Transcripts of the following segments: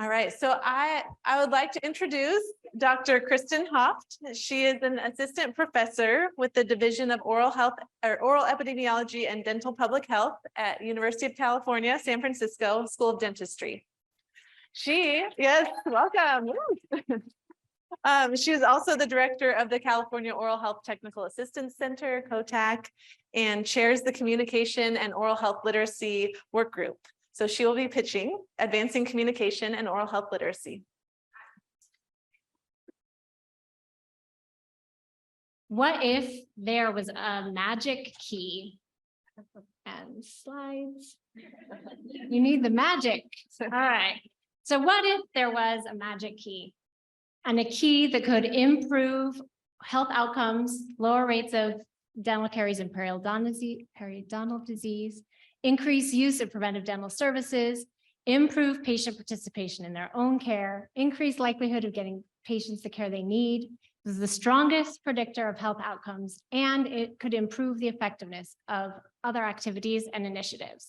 All right, so I would like to introduce Dr. Kristin Hoeft. She is an assistant professor with the Division of Oral Health or Oral Epidemiology and Dental Public Health at University of California, San Francisco School of Dentistry. Yes, welcome. She is also the director of the California Oral Health Technical Assistance Center, COTAC, and chairs the Communication and Oral Health Literacy Work Group. So she will be pitching Advancing Communication and Oral Health Literacy. What if there was a magic key? And slides. You need the magic. All right. So what if there was a magic key? And a key that could improve health outcomes, lower rates of dental caries and periodontal disease, increase use of preventive dental services, improve patient participation in their own care, increase likelihood of getting patients the care they need. This is the strongest predictor of health outcomes, and it could improve the effectiveness of other activities and initiatives.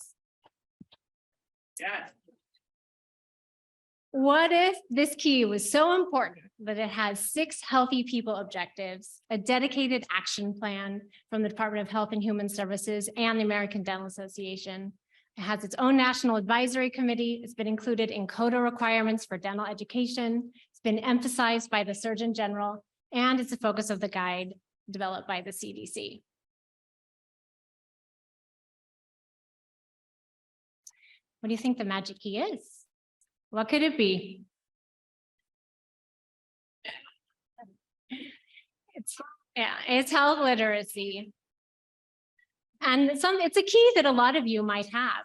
Yes. What if this key was so important that it has 6 healthy people objectives, a dedicated action plan from the Department of Health and Human Services and the American Dental Association? It has its own national advisory committee. It's been included in CODA requirements for dental education. It's been emphasized by the Surgeon General, and it's a focus of the guide developed by the CDC. What do you think the magic key is? What could it be? It's health literacy. And it's a key that a lot of you might have.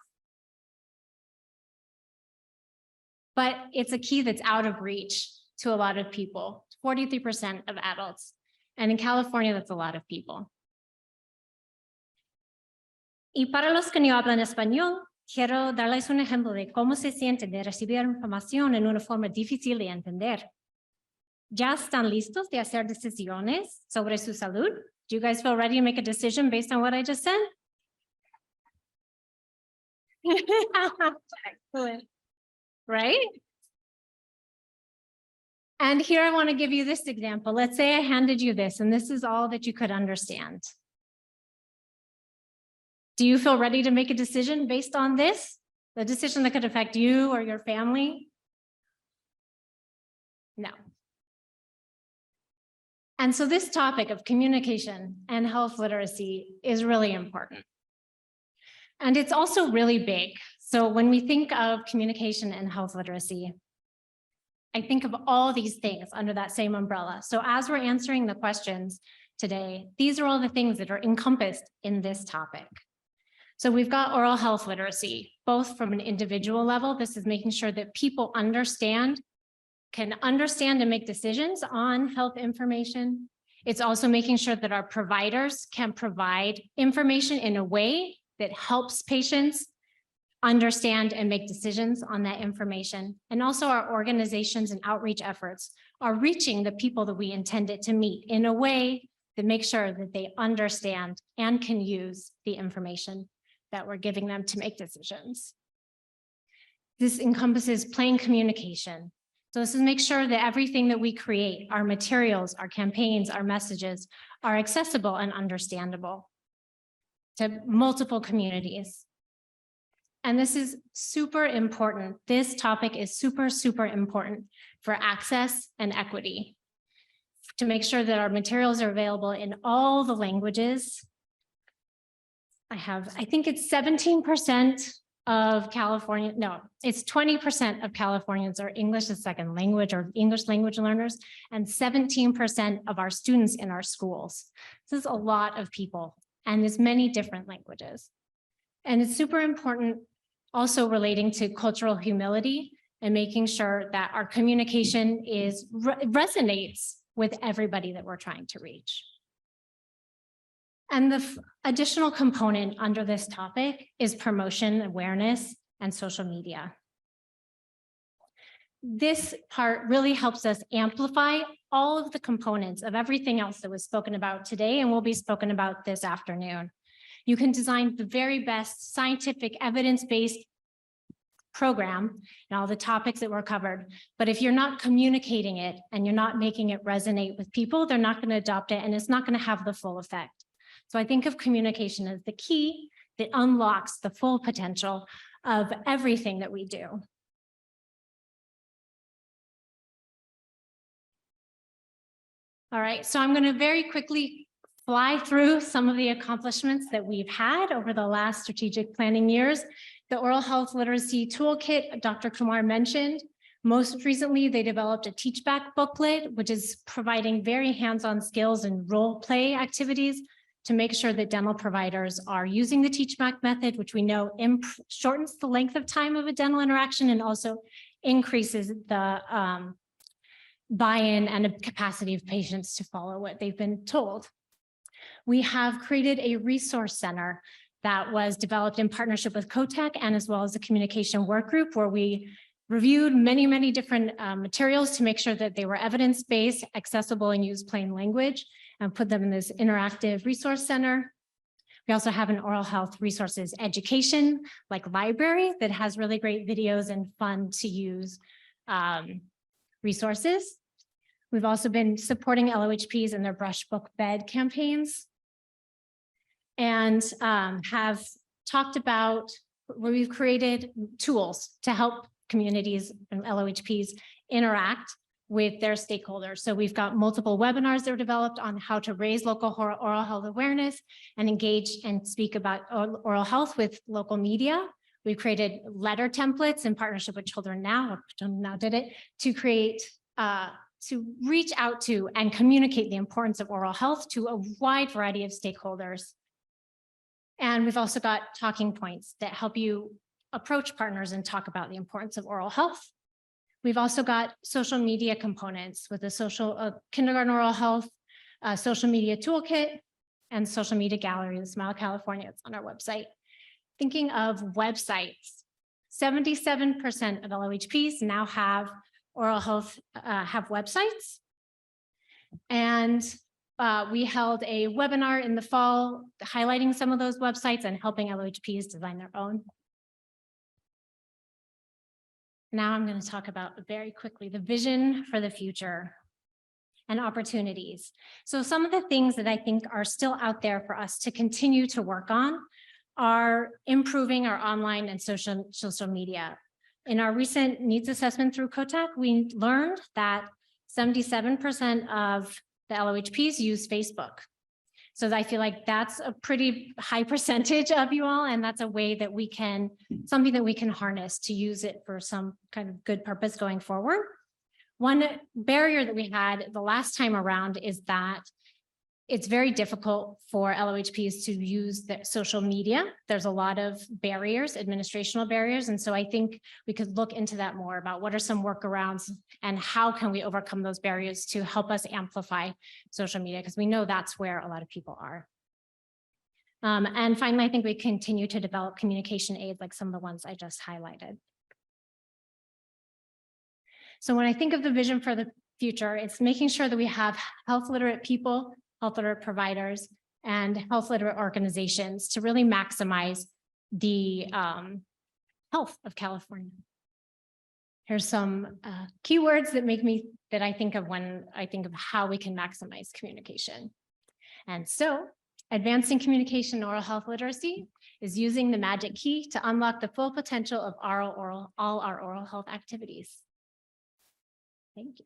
But it's a key that's out of reach to a lot of people, 43% of adults. And in California, that's a lot of people. Y para los que no hablan español, quiero darles un ejemplo de cómo se siente de recibir información en una forma difícil de entender. ¿Ya están listos de hacer decisiones sobre su salud? Do you guys feel ready to make a decision based on what I just said? Excellent. Right? And here I want to give you this example. Let's say I handed you this, and this is all that you could understand. Do you feel ready to make a decision based on this? The decision that could affect you or your family? No. And so this topic of communication and health literacy is really important. And it's also really big. So when we think of communication and health literacy, I think of all these things under that same umbrella. So as we're answering the questions today, these are all the things that are encompassed in this topic. So we've got oral health literacy, both from an individual level. This is making sure that people can understand and make decisions on health information. It's also making sure that our providers can provide information in a way that helps patients understand and make decisions on that information. And also our organizations and outreach efforts are reaching the people that we intended to meet in a way that makes sure that they understand and can use the information that we're giving them to make decisions. This encompasses plain communication. So this is make sure that everything that we create, our materials, our campaigns, our messages, are accessible and understandable to multiple communities. And this is super important. This topic is super, super important for access and equity, to make sure that our materials are available in all the languages. I think it's 17% of California, no, it's 20% of Californians are English as second language or English language learners, and 17% of our students in our schools. This is a lot of people, and there's many different languages. And it's super important also relating to cultural humility and making sure that our communication resonates with everybody that we're trying to reach. And the additional component under this topic is promotion, awareness, and social media. This part really helps us amplify all of the components of everything else that was spoken about today and will be spoken about this afternoon. You can design the very best scientific evidence-based program and all the topics that were covered. But if you're not communicating it and you're not making it resonate with people, they're not going to adopt it and it's not going to have the full effect. So I think of communication as the key that unlocks the full potential of everything that we do. All right, so I'm going to very quickly fly through some of the accomplishments that we've had over the last strategic planning years. The oral health literacy toolkit Dr. Kumar mentioned. Most recently, they developed a teach back booklet, which is providing very hands-on skills and role play activities to make sure that dental providers are using the teach back method, which we know shortens the length of time of a dental interaction and also increases the buy-in and the capacity of patients to follow what they've been told. We have created a resource center that was developed in partnership with COTEC and as well as the communication work group, where we reviewed many different materials to make sure that they were evidence-based, accessible, and use plain language, and put them in this interactive resource center. We also have an oral health resources education like library that has really great videos and fun to use resources. We've also been supporting LOHPs in their brush book bed campaigns and have talked about where we've created tools to help communities and LOHPs interact with their stakeholders. So we've got multiple webinars that are developed on how to raise local oral health awareness and engage and speak about oral health with local media. We've created letter templates in partnership with Children Now did it, to create, to reach out to and communicate the importance of oral health to a wide variety of stakeholders. And we've also got talking points that help you approach partners and talk about the importance of oral health. We've also got social media components with the kindergarten oral health, social media toolkit, and social media gallery, the Smile California. It's on our website. Thinking of websites, 77% of LOHPs now have oral health, have websites. And we held a webinar in the fall highlighting some of those websites and helping LOHPs design their own. Now I'm going to talk about very quickly the vision for the future and opportunities. So some of the things that I think are still out there for us to continue to work on are improving our online and social media. In our recent needs assessment through COTEC, we learned that 77% of the LOHPs use Facebook. So I feel like that's a pretty high percentage of you all, and that's a way that we can, something that we can harness to use it for some kind of good purpose going forward. One barrier that we had the last time around is that it's very difficult for LOHPs to use the social media. There's a lot of barriers, administrational barriers. And so I think we could look into that more about what are some workarounds and how can we overcome those barriers to help us amplify social media, because we know that's where a lot of people are. And finally, I think we continue to develop communication aids like some of the ones I just highlighted. So when I think of the vision for the future, it's making sure that we have health literate people, health literate providers, and health literate organizations to really maximize the health of California. Here's some keywords that I think of when I think of how we can maximize communication. And so advancing communication and oral health literacy is using the magic key to unlock the full potential of all our oral health activities. Thank you.